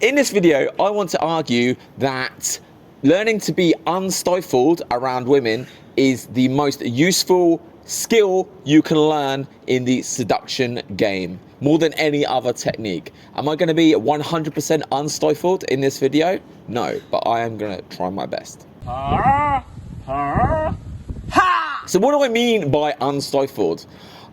In this video, I want to argue that learning to be unstifled around women is the most useful skill you can learn in the seduction game, more than any other technique. Am I going to be 100% unstifled in this video? No, but I am going to try my best. So what do I mean by unstifled?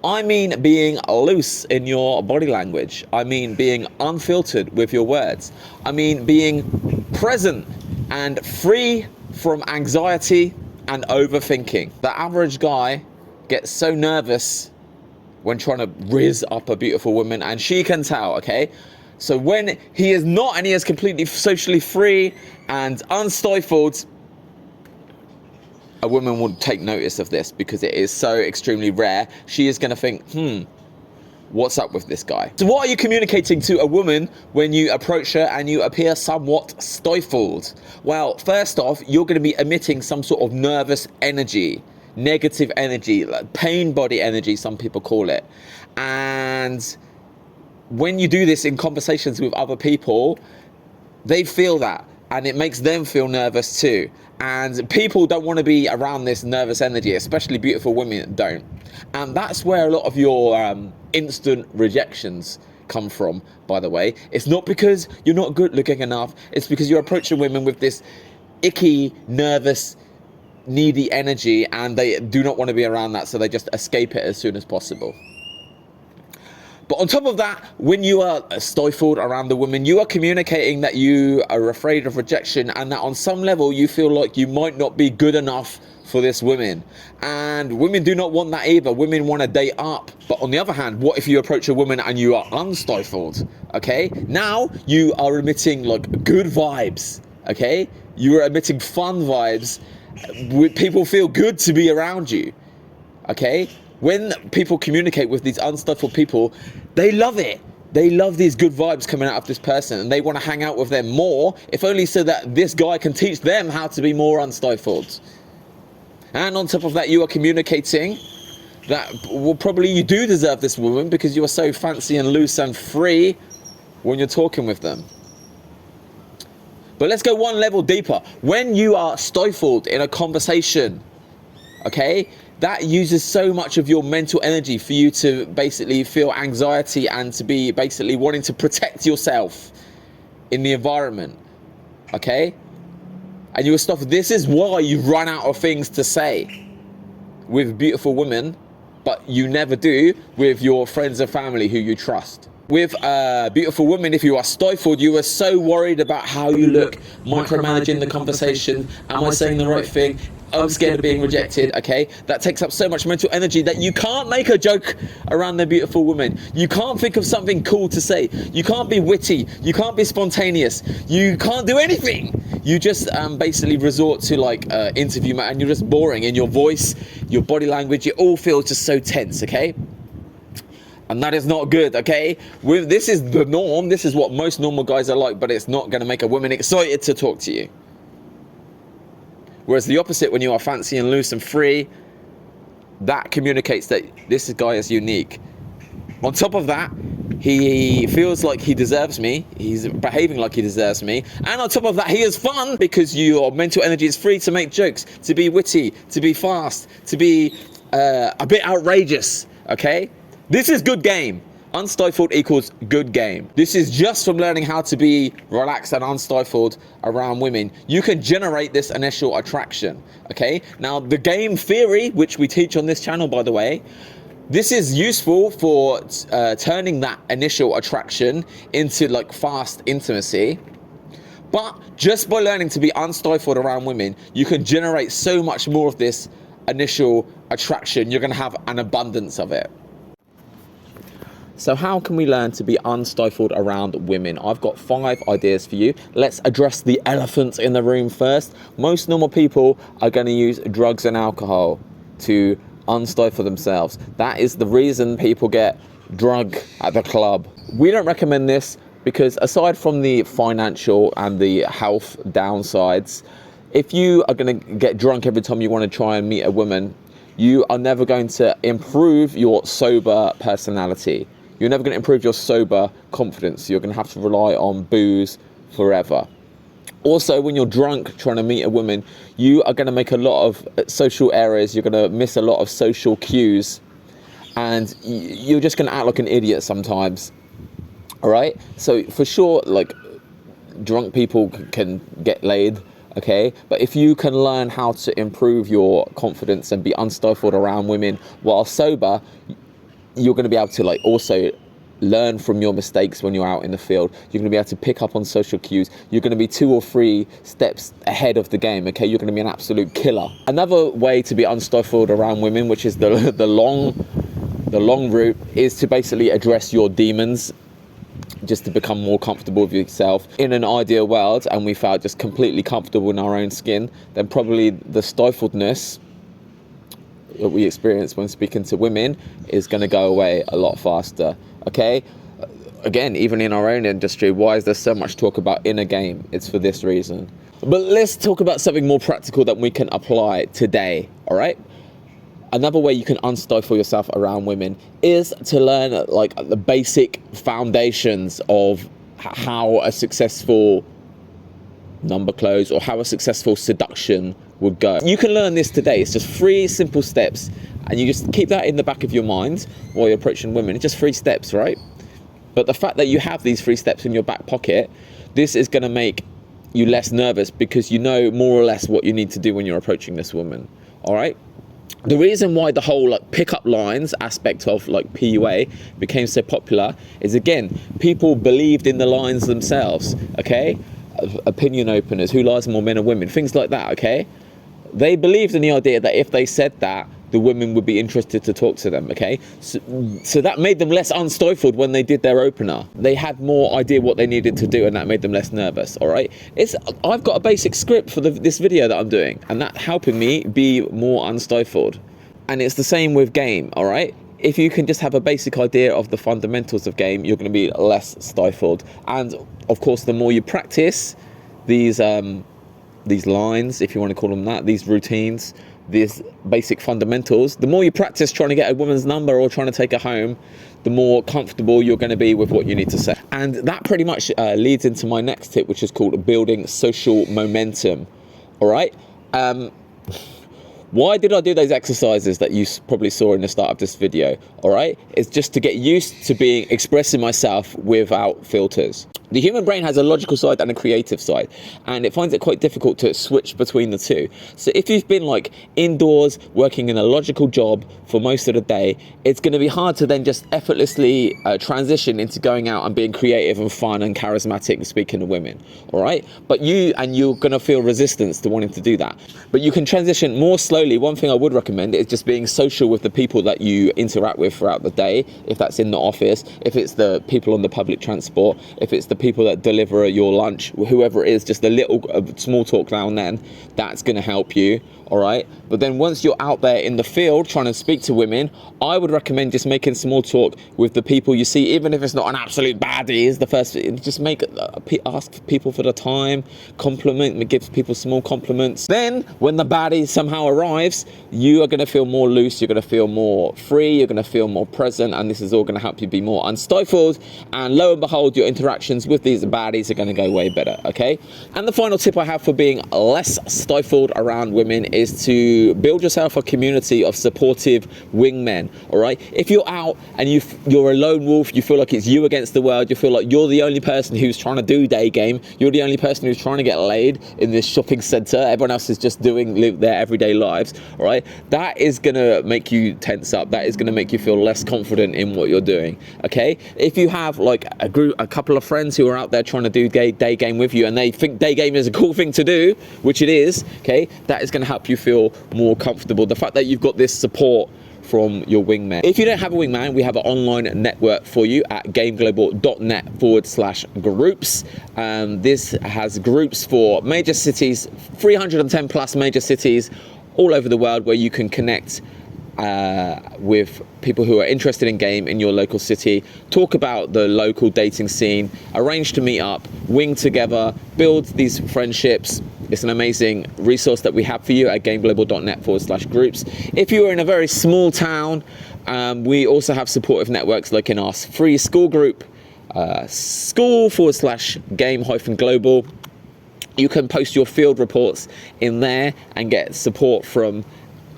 I mean being loose in your body language. I mean being unfiltered with your words. I mean being present and free from anxiety and overthinking. The average guy gets so nervous when trying to rizz up a beautiful woman, and she can tell, okay? So when he is not, and he is completely socially free and unstifled, a woman will take notice of this because it is so extremely rare. She is going to think, what's up with this guy? So what are you communicating to a woman when you approach her and you appear somewhat stifled? Well, first off, you're going to be emitting some sort of nervous energy, negative energy, like pain body energy, some people call it. And when you do this in conversations with other people, they feel that, and it makes them feel nervous too. And people don't want to be around this nervous energy, especially beautiful women don't. And that's where a lot of your instant rejections come from, by the way. It's not because you're not good looking enough. It's because you're approaching women with this icky, nervous, needy energy, and they do not want to be around that, so they just escape it as soon as possible. But on top of that, when you are stifled around the woman, you are communicating that you are afraid of rejection, and that on some level you feel like you might not be good enough for this woman. And women do not want that either. Women want to date up. But on the other hand, what if you approach a woman and you are unstifled? Okay, now you are emitting like good vibes. Okay, you are emitting fun vibes. People feel good to be around you. Okay, when people communicate with these unstifled people, they love it. They love these good vibes coming out of this person, and they want to hang out with them more, if only so that this guy can teach them how to be more unstifled. And on top of that, you are communicating that, well, probably you do deserve this woman because you are so fancy and loose and free when you're talking with them. But let's go one level deeper. When you are stifled in a conversation, okay, that uses so much of your mental energy for you to basically feel anxiety and to be basically wanting to protect yourself in the environment, okay? And you were stifled. This is why you run out of things to say with beautiful women, but you never do with your friends and family who you trust. With a beautiful woman, if you are stifled, you are so worried about how you look, micromanaging the conversation. Am I saying the right thing? I'm scared of being rejected, okay? That takes up so much mental energy that you can't make a joke around the beautiful woman. You can't think of something cool to say. You can't be witty. You can't be spontaneous. You can't do anything. You just basically resort to like interview mode, and you're just boring in your voice, your body language. It all feels just so tense, okay? And that is not good, okay? This is the norm. This is what most normal guys are like, but it's not going to make a woman excited to talk to you. Whereas the opposite, when you are fancy and loose and free, that communicates that this guy is unique. On top of that, he feels like he deserves me. He's behaving like he deserves me. And on top of that, he is fun because your mental energy is free to make jokes, to be witty, to be fast, to be a bit outrageous, okay? This is good game. Unstifled equals good game. This is just from learning how to be relaxed and unstifled around women. You can generate this initial attraction, okay? Now, the game theory, which we teach on this channel, by the way, this is useful for turning that initial attraction into like fast intimacy. But just by learning to be unstifled around women, you can generate so much more of this initial attraction. You're gonna have an abundance of it. So how can we learn to be unstifled around women? I've got 5 ideas for you. Let's address the elephant in the room first. Most normal people are going to use drugs and alcohol to unstifle themselves. That is the reason people get drunk at the club. We don't recommend this because aside from the financial and the health downsides, if you are going to get drunk every time you want to try and meet a woman, you are never going to improve your sober personality. You're never going to improve your sober confidence. You're going to have to rely on booze forever. Also, when you're drunk trying to meet a woman, you are going to make a lot of social errors. You're going to miss a lot of social cues, and you're just going to act like an idiot sometimes. All right? So for sure, like, drunk people can get laid, okay? But if you can learn how to improve your confidence and be unstifled around women while sober, you're going to be able to, like, also learn from your mistakes when you're out in the field. You're going to be able to pick up on social cues. You're going to be 2 or 3 steps ahead of the game, okay? You're going to be an absolute killer. Another way to be unstifled around women, which is the long route, is to basically address your demons, just to become more comfortable with yourself. In an ideal world, and we felt just completely comfortable in our own skin, then probably the stifledness that we experience when speaking to women is going to go away a lot faster, okay? Again, even in our own industry, why is there so much talk about inner game? It's for this reason. But let's talk about something more practical that we can apply today, all right? Another way you can unstifle yourself around women is to learn, like, the basic foundations of how a successful number close or how a successful seduction would go. You can learn this today. It's just 3 simple steps, and you just keep that in the back of your mind while you're approaching women. It's just 3 steps, right? But the fact that you have these 3 steps in your back pocket, this is going to make you less nervous because you know more or less what you need to do when you're approaching this woman, all right? The reason why the whole, like, pickup lines aspect of, like, PUA became so popular is, again, people believed in the lines themselves, okay? Opinion openers, who lies more, men or women, things like that, okay? They believed in the idea that if they said that, the women would be interested to talk to them, okay? So that made them less unstifled when they did their opener. They had more idea what they needed to do, and that made them less nervous, all right? I've got a basic script for this video that I'm doing, and that's helping me be more unstifled. And it's the same with game, all right? If you can just have a basic idea of the fundamentals of game, you're going to be less stifled. And of course, the more you practice these lines, if you want to call them that, these routines, these basic fundamentals, the more you practice trying to get a woman's number or trying to take her home, the more comfortable you're going to be with what you need to say. And that pretty much leads into my next tip, which is called building social momentum. All right. Why did I do those exercises that you probably saw in the start of this video? All right, it's just to get used to expressing myself without filters. The human brain has a logical side and a creative side, and it finds it quite difficult to switch between the two. So if you've been, like, indoors working in a logical job for most of the day, it's going to be hard to then just effortlessly transition into going out and being creative and fun and charismatic and speaking to women. All right, but you're going to feel resistance to wanting to do that. But you can transition more slowly. One thing I would recommend is just being social with the people that you interact with throughout the day. If that's in the office, if it's the people on the public transport, if it's the people that deliver your lunch, whoever it is, just a little small talk now and then, that's going to help you, all right? But then once you're out there in the field trying to speak to women, I would recommend just making small talk with the people you see, even if it's not an absolute baddie. Is the first, just ask people for the time, compliment, give people small compliments. Then when the baddie somehow arrives, you are going to feel more loose, you're going to feel more free, you're going to feel more present, and this is all going to help you be more unstifled. And lo and behold, your interactions with these baddies are going to go way better, okay? And the final tip I have for being less stifled around women is to build yourself a community of supportive wingmen, all right? If you're out and you're a lone wolf, you feel like it's you against the world, you feel like you're the only person who's trying to do day game, you're the only person who's trying to get laid in this shopping center, everyone else is just live their everyday lives, all right? That is going to make you tense up. That is going to make you feel less confident in what you're doing, okay? If you have, like, a couple of friends who are out there trying to do day game with you, and they think day game is a cool thing to do, which it is, okay, that is going to help you feel more comfortable. The fact that you've got this support from your wingman. If you don't have a wingman, we have an online network for you at gameglobal.net/groups. This has groups for major cities, 310 plus major cities all over the world, where you can connect with people who are interested in game in your local city, talk about the local dating scene, arrange to meet up, wing together, build these friendships. It's an amazing resource that we have for you at gameglobal.net/groups. If you are in a very small town, we also have supportive networks like in our free school group, school/game-global. You can post your field reports in there and get support from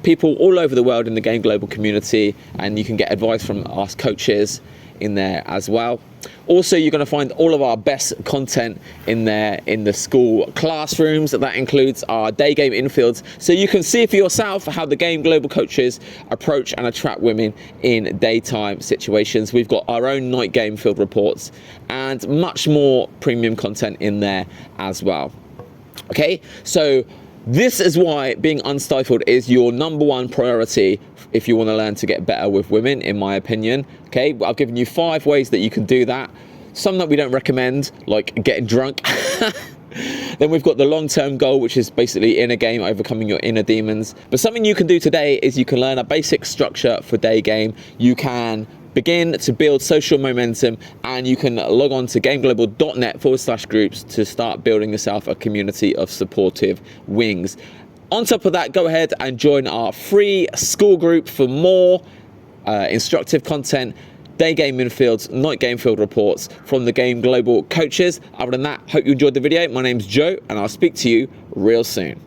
people all over the world in the Game Global community, and you can get advice from us coaches in there as well. Also, you're going to find all of our best content in there in the school classrooms. That includes our day game infields, so you can see for yourself how the Game Global coaches approach and attract women in daytime situations. We've got our own night game field reports and much more premium content in there as well. Okay, so this is why being unstifled is your #1 priority if you want to learn to get better with women, in my opinion. Okay, I've given you 5 ways that you can do that. Some that we don't recommend, like getting drunk. Then we've got the long-term goal, which is basically in a game overcoming your inner demons. But something you can do today is you can learn a basic structure for day game. You can begin to build social momentum, and you can log on to gameglobal.net/groups to start building yourself a community of supportive wings. On top of that, go ahead and join our free school group for more instructive content, day game infields, night game field reports from the Game Global coaches. Other than that, hope you enjoyed the video. My name's Joe, and I'll speak to you real soon.